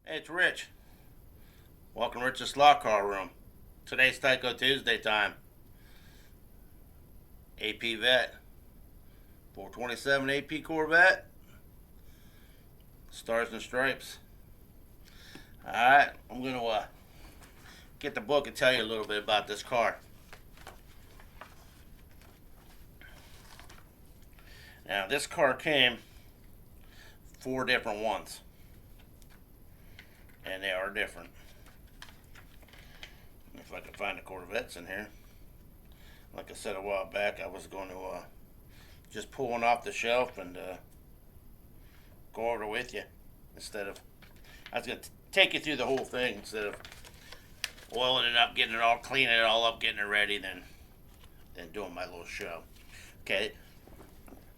Hey, it's Rich. Welcome to Rich's Slot Car Room. Today's Tyco Tuesday time. AP Vet. 427 AP Corvette. Stars and Stripes. Alright, I'm going to get the book and tell you a little bit about this car. Now, this car came 4 different ones. And they are different. If I can find the Corvettes in here. Like I said a while back, I was going to just pull one off the shelf and go over it with you. Instead of, I was going to take you through the whole thing instead of oiling it up, getting it all, cleaning it all up, getting it ready, then doing my little show. Okay,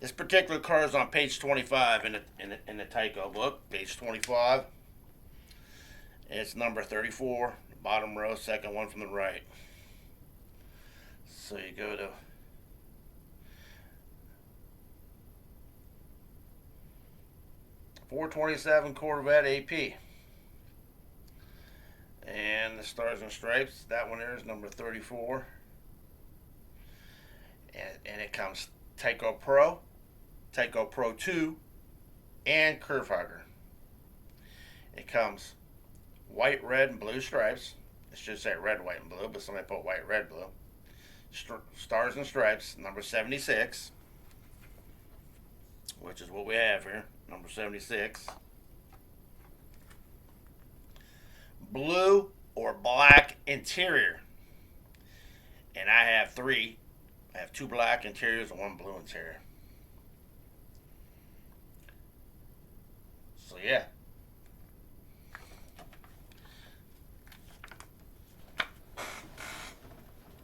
this particular car is on page 25 in the Tyco book, page 25. It's number 34, bottom row, second one from the right. So you go to .427 Corvette AP. And the Stars and Stripes, that one there is number 34. And it comes Tyco Pro, Tyco Pro 2, and Curve Hugger. It comes white, red, and blue stripes. It should say red, white, and blue, but somebody put white, red, blue. Stars and Stripes, number 76, which is what we have here, number 76. Blue or black interior. And I have 3. I have 2 black interiors and 1 blue interior. So yeah.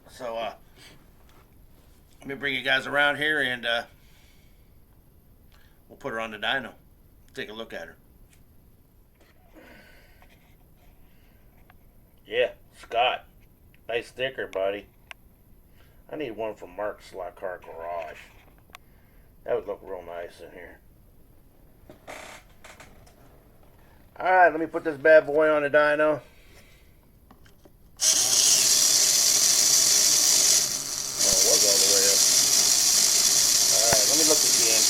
So let me bring you guys around here and we'll put her on the dyno. Take a look at her. Yeah, Scott. Nice sticker, buddy. I need one from Mark's Slot Car Garage. That would look real nice in here. Alright, let me put this bad boy on the dyno. Let me look again.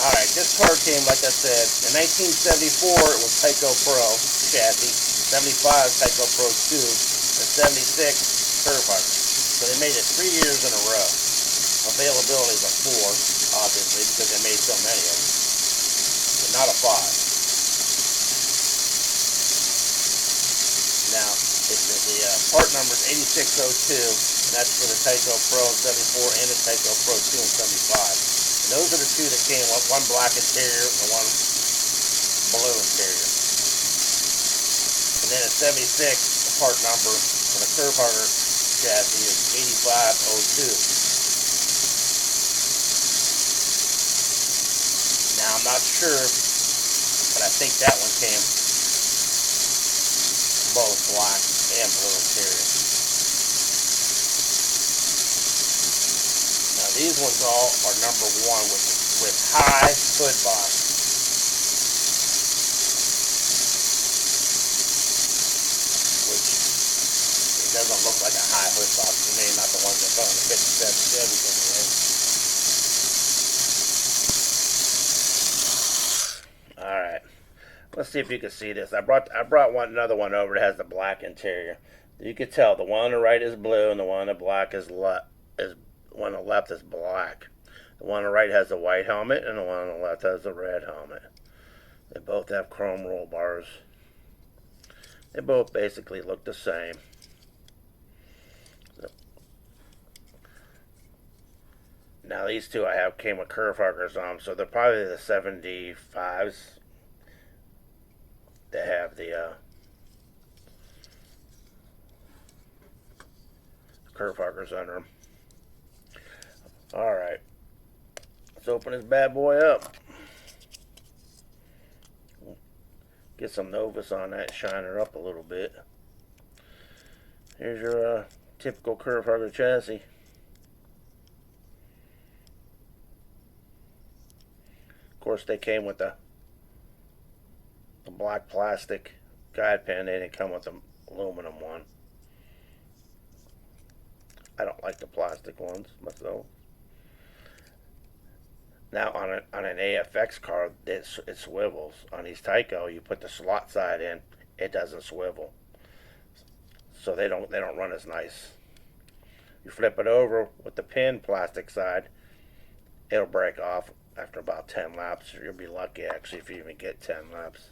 Alright, this car came, like I said, in 1974 it was Tyco Pro chassis, 75 Tyco Pro 2, and 76 Curve Hugger. So they made it 3 years in a row. Availability is a 4, obviously, because they made so many of them, but not a 5. Now, the part number is 8602, and that's for the Tyco Pro in 74 and the Tyco Pro 2 in 75. And those are the 2 that came with 1 black interior and 1 blue interior. And then at 76, the part number for the Curve Hugger chassis is 8502. Now, I'm not sure, but I think that one came both black and blue interior. Now, these ones all are number 1 with high hood box. Which, it doesn't look like a high hood box to me, not the ones that come in the 57 Chevys anyway. Alright, let's see if you can see this. I brought another one over that has the black interior. You can tell the one on the right is blue and the one on the black is one on the left is black. The one on the right has the white helmet and the one on the left has the red helmet. They both have chrome roll bars. They both basically look the same. Now these 2 I have came with curve huggers on them, so they're probably the 75s that have the curve huggers under them. Alright, let's open this bad boy up. Get some Novus on that, shine her up a little bit. Here's your typical curve hugger chassis. Of course, they came with the black plastic guide pan. They didn't come with the aluminum one. I don't like the plastic ones myself. Now on an AFX car, it swivels. On these Tyco, you put the slot side in, it doesn't swivel, so they don't run as nice. You flip it over with the pin plastic side, it'll break off after about 10 laps. You'll be lucky actually if you even get 10 laps.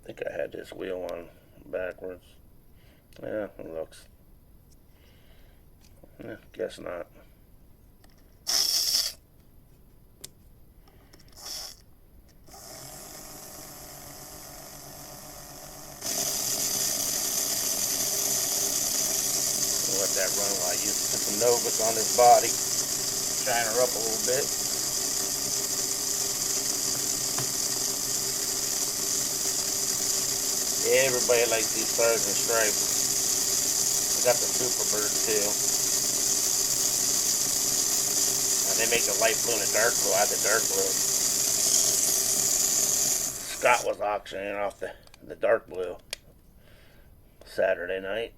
I think I had this wheel on backwards. Yeah, it looks. Guess not. Let that run while I use put some Novus on his body. Shine her up a little bit. Everybody likes these stars and stripes. I got the Superbirds too. And they make the light blue and the dark blue. I have the dark blue. Scott was auctioning off the dark blue Saturday night.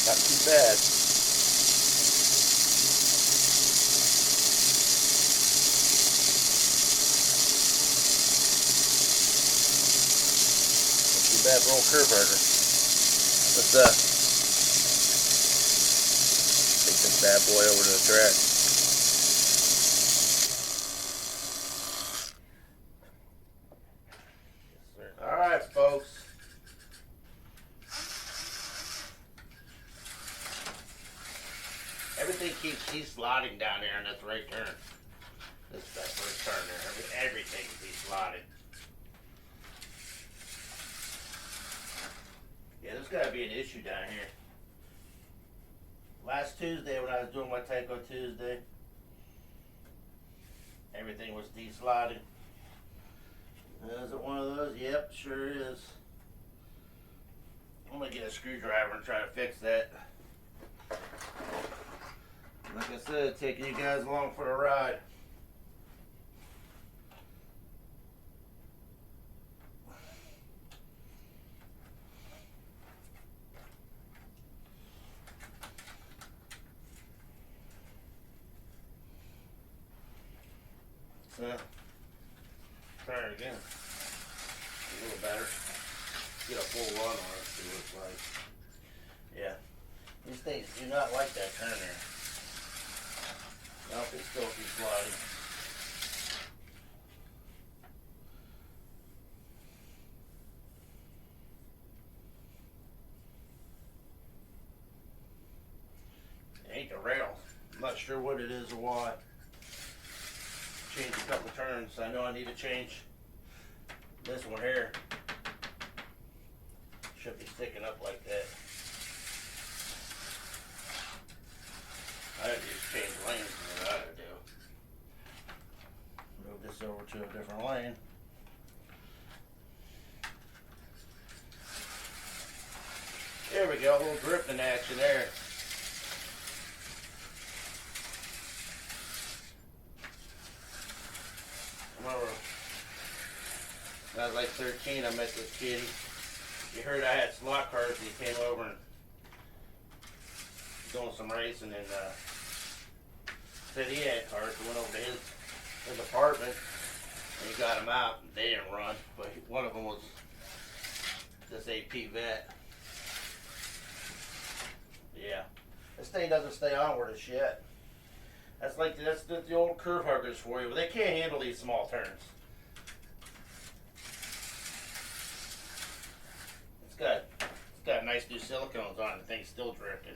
Not too bad. Not too bad for old curve harder. Let's take this bad boy over to the track. Alright, folks. Everything keeps sliding down there on this right turn. This is that first turn there. Everything keeps sliding. Yeah, there's got to be an issue down here. Last Tuesday when I was doing my Tyco Tuesday, everything was de-sliding. Is it one of those? Yep, sure is. I'm going to get a screwdriver and try to fix that. Like I said, taking you guys along for the ride. So, try it again. A little better. Get a full run on it, see what it's like. Yeah. These things do not like that turn there. Nope, it still keeps sliding. It ain't the rail. I'm not sure what it is or why. Changed a couple turns. I know I need to change this one here. Should be sticking up like that. I had to just change lanes is what I had to do. Move this over to a different lane. There we go, a little drifting action there. Remember, when I was like 13, I met this kid. He heard I had slot cars, and he came over and doing some racing in said he had cars. Went over to his apartment and he got them out. They didn't run, but one of them was this AP Vet. Yeah, this thing doesn't stay on worth a shit. That's the old curve huggers for you, but they can't handle these small turns. It's got nice new silicones on it. The thing's still drifting.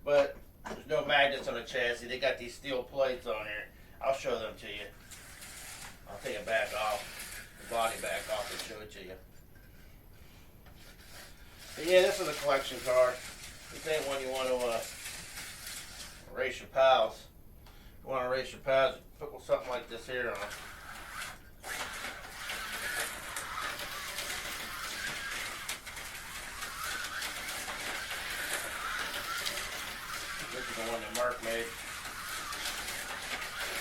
But there's no magnets on the chassis. They got these steel plates on here. I'll show them to you. I'll take it back off, the body back off, and show it to you. But yeah, this is a collection car. This ain't one you want to race your pals. You want to race your pals, put something like this here on. This is the one that Mark made.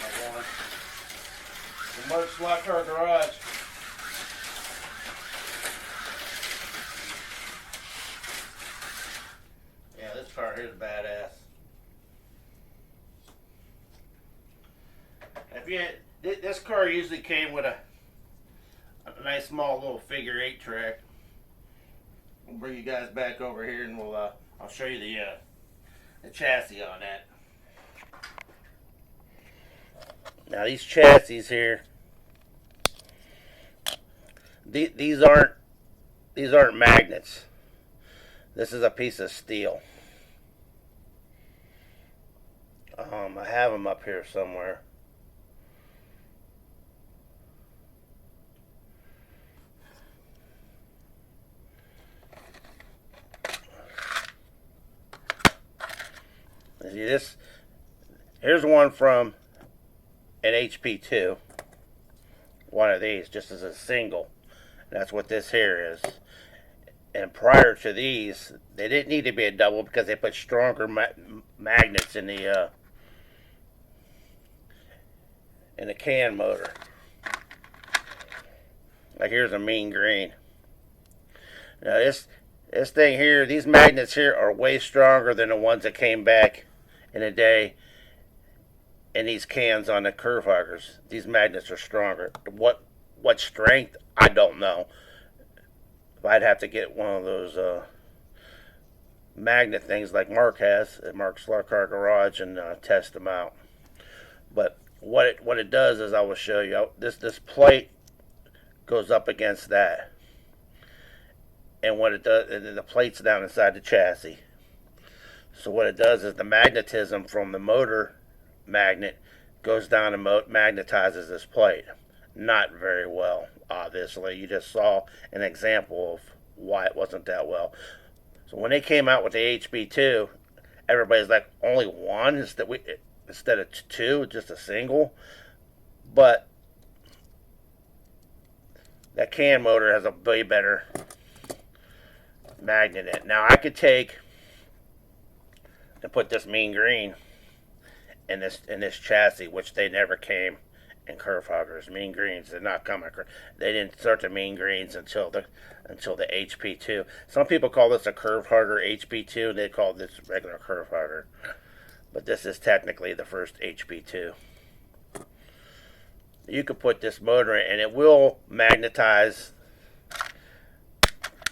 I won. The Mark Slot Car Garage. Yeah, this car here is badass. If you had, this car usually came with a nice small little figure 8 track. We'll bring you guys back over here and I'll show you the chassis on that. Now these chassis here, these aren't magnets. This is a piece of steel. I have them up here somewhere. See this? Here's one from an HP2. One of these, just as a single. That's what this here is. And prior to these, they didn't need to be a double because they put stronger magnets in the can motor. Like here's a mean green. Now this thing here, these magnets here are way stronger than the ones that came back in the day in these cans on the curve huggers. These magnets are stronger. What strength? I don't know. I'd have to get one of those magnet things like Mark has at Mark's Slot Car Garage and test them out. But what it does is, I will show you. This plate goes up against that, and what it does, and the plate's down inside the chassis. So what it does is the magnetism from the motor magnet goes down and magnetizes this plate. Not very well, obviously. You just saw an example of why it wasn't that well. So when they came out with the HB2, everybody's like, only one instead of two, just a single. But that can motor has a way better magnet in it. Now I could take and put this mean green in this chassis, which they never came in curve huggers. Mean greens did not come. They didn't start the mean greens until the HP2. Some people call this a curve hugger HP2. They call this regular curve hugger, but this is technically the first HP2. You could put this motor in, and it will magnetize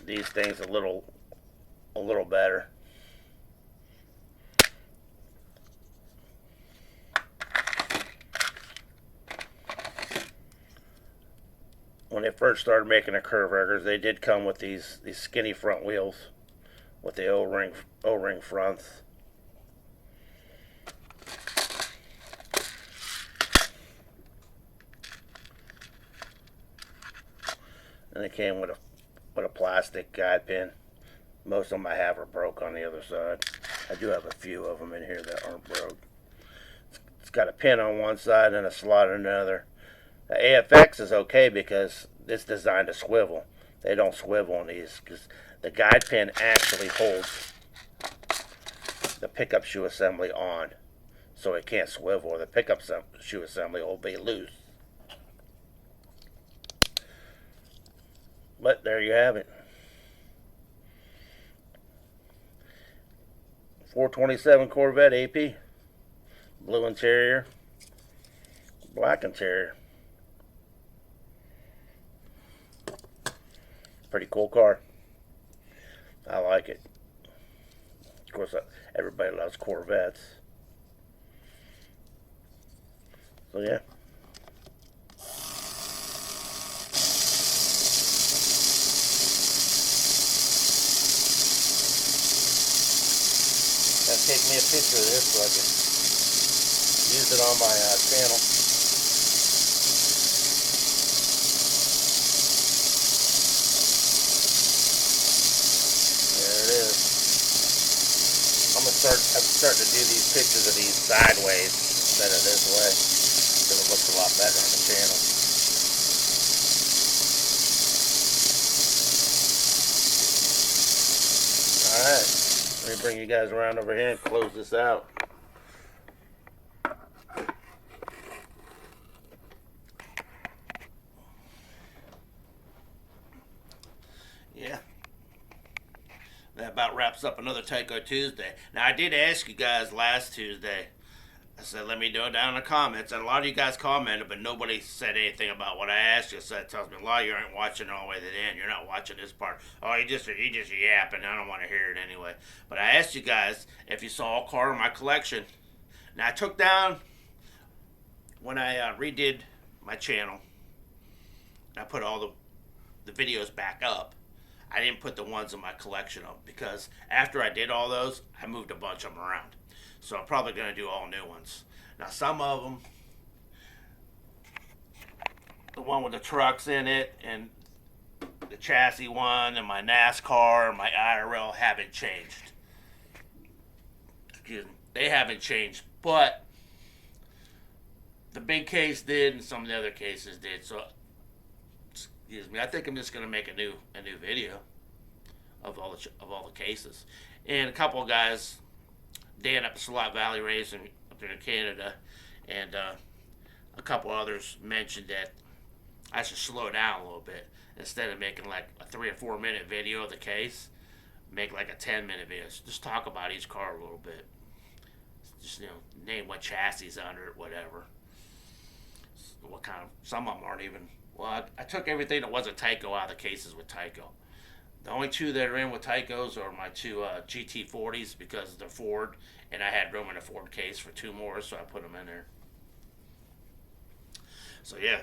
these things a little better. When they first started making the curve huggers, they did come with these skinny front wheels with the O-ring fronts. And they came with a plastic guide pin. Most of them I have are broke on the other side. I do have a few of them in here that aren't broke. It's got a pin on one side and a slot on another. The AFX is okay because it's designed to swivel. They don't swivel on these because the guide pin actually holds the pickup shoe assembly on, so it can't swivel. The pickup shoe assembly will be loose. But there you have it. 427 Corvette AP. Blue interior. Black interior. Pretty cool car. I like it. Of course, everybody loves Corvettes. So yeah. Gotta take me a picture of this so I can use it on my channel. There it is. I'm starting to do these pictures of these sideways instead of this way, because it looks a lot better on the channel. Alright, let me bring you guys around over here and close this out. Yeah. That about wraps up another Tyco Tuesday. Now, I did ask you guys last Tuesday. I said, let me know down in the comments. And a lot of you guys commented, but nobody said anything about what I asked you. So that tells me a lot of you aren't watching all the way to the end. You're not watching this part. Oh, you just yapping. I don't want to hear it anyway. But I asked you guys if you saw a car in my collection. Now, I took down, when I redid my channel, I put all the videos back up. I didn't put the ones in my collection up because after I did all those, I moved a bunch of them around. So I'm probably going to do all new ones. Now, some of them, the one with the trucks in it and the chassis one and my NASCAR and my IRL haven't changed. Excuse me. They haven't changed, but the big case did and some of the other cases did. So, excuse me, I think I'm just going to make a new video of all the cases. And a couple of guys, Dan up at Slot Valley Racing up there in Canada, and a couple others mentioned that I should slow down a little bit. Instead of making like a 3 or 4 minute video of the case, make like a 10-minute video. Just talk about each car a little bit. Just, name what chassis is under it, whatever. What kind of, some of them aren't even, well, I took everything that wasn't Tyco out of the cases with Tyco. The only two that are in with Tycos are my two GT40s because they're Ford, and I had room in a Ford case for 2 more, so I put them in there. So yeah.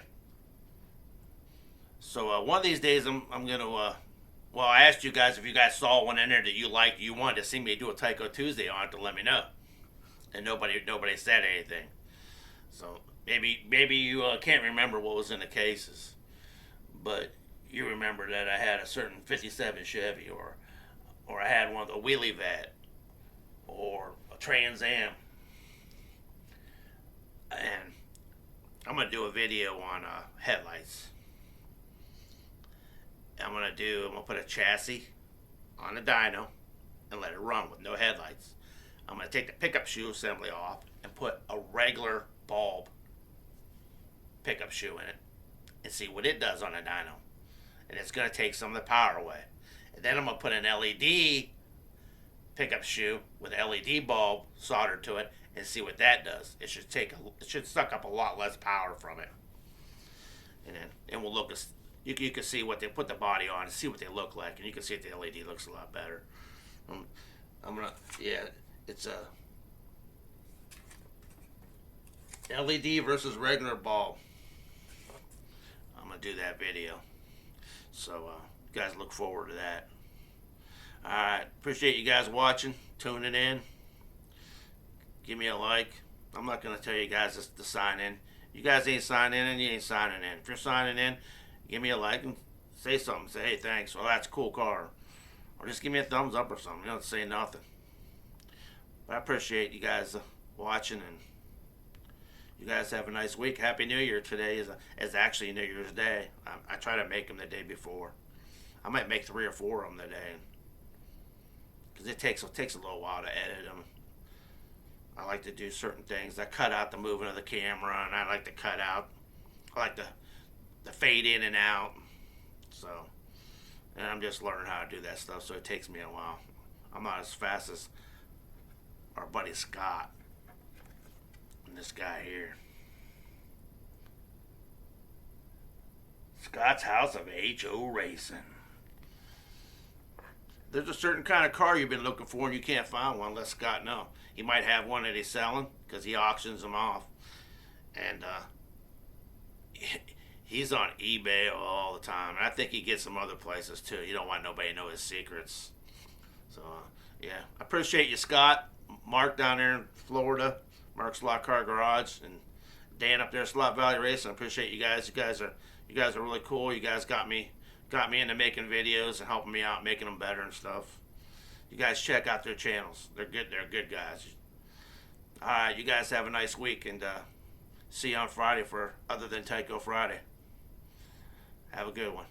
So one of these days I'm gonna well, I asked you guys if you guys saw one in there that you liked, you wanted to see me do a Tyco Tuesday on it, to let me know, and nobody said anything. So maybe you can't remember what was in the cases, but you remember that I had a certain 57 Chevy, or I had one of the wheelie vat, or a Trans Am, and I'm gonna do a video on headlights. I'm gonna put a chassis on a dyno and let it run with no headlights. I'm gonna take the pickup shoe assembly off and put a regular bulb pickup shoe in it and see what it does on a dyno. And it's going to take some of the power away. And then I'm going to put an LED pickup shoe with an LED bulb soldered to it and see what that does. It should suck up a lot less power from it. And we'll look, you can see what they put the body on and see what they look like, and you can see if the LED looks a lot better. It's a LED versus regular bulb. I'm going to do that video. So, you guys look forward to that. Alright, appreciate you guys watching, tuning in. Give me a like. I'm not going to tell you guys to sign in. You guys ain't signing in, you ain't signing in. If you're signing in, give me a like and say something. Say, hey, thanks. Well, that's a cool car. Or just give me a thumbs up or something. You don't say nothing. But I appreciate you guys watching, and you guys have a nice week. Happy New Year. Today is actually New Year's Day. I try to make them the day before. I might make 3 or 4 of them today, because it takes a little while to edit them. I like to do certain things. I cut out the movement of the camera, and I like the fade in and out. So, and I'm just learning how to do that stuff, so it takes me a while. I'm not as fast as our buddy Scott and this guy here. Scott's House of H.O. Racing. There's a certain kind of car you've been looking for and you can't find one. Let Scott know. He might have one that he's selling because he auctions them off. And he's on eBay all the time. And I think he gets some other places too. You don't want nobody to know his secrets. So, yeah. I appreciate you, Scott. Mark down there in Florida. Mark's Slot Car Garage. And Dan up there at Slot Valley Racing. I appreciate you guys. You guys are really cool. You guys got me into making videos and helping me out, making them better and stuff. You guys check out their channels. They're good. They're good guys. All right, you guys have a nice week, and see you on Friday for Other Than Tyco Friday. Have a good one.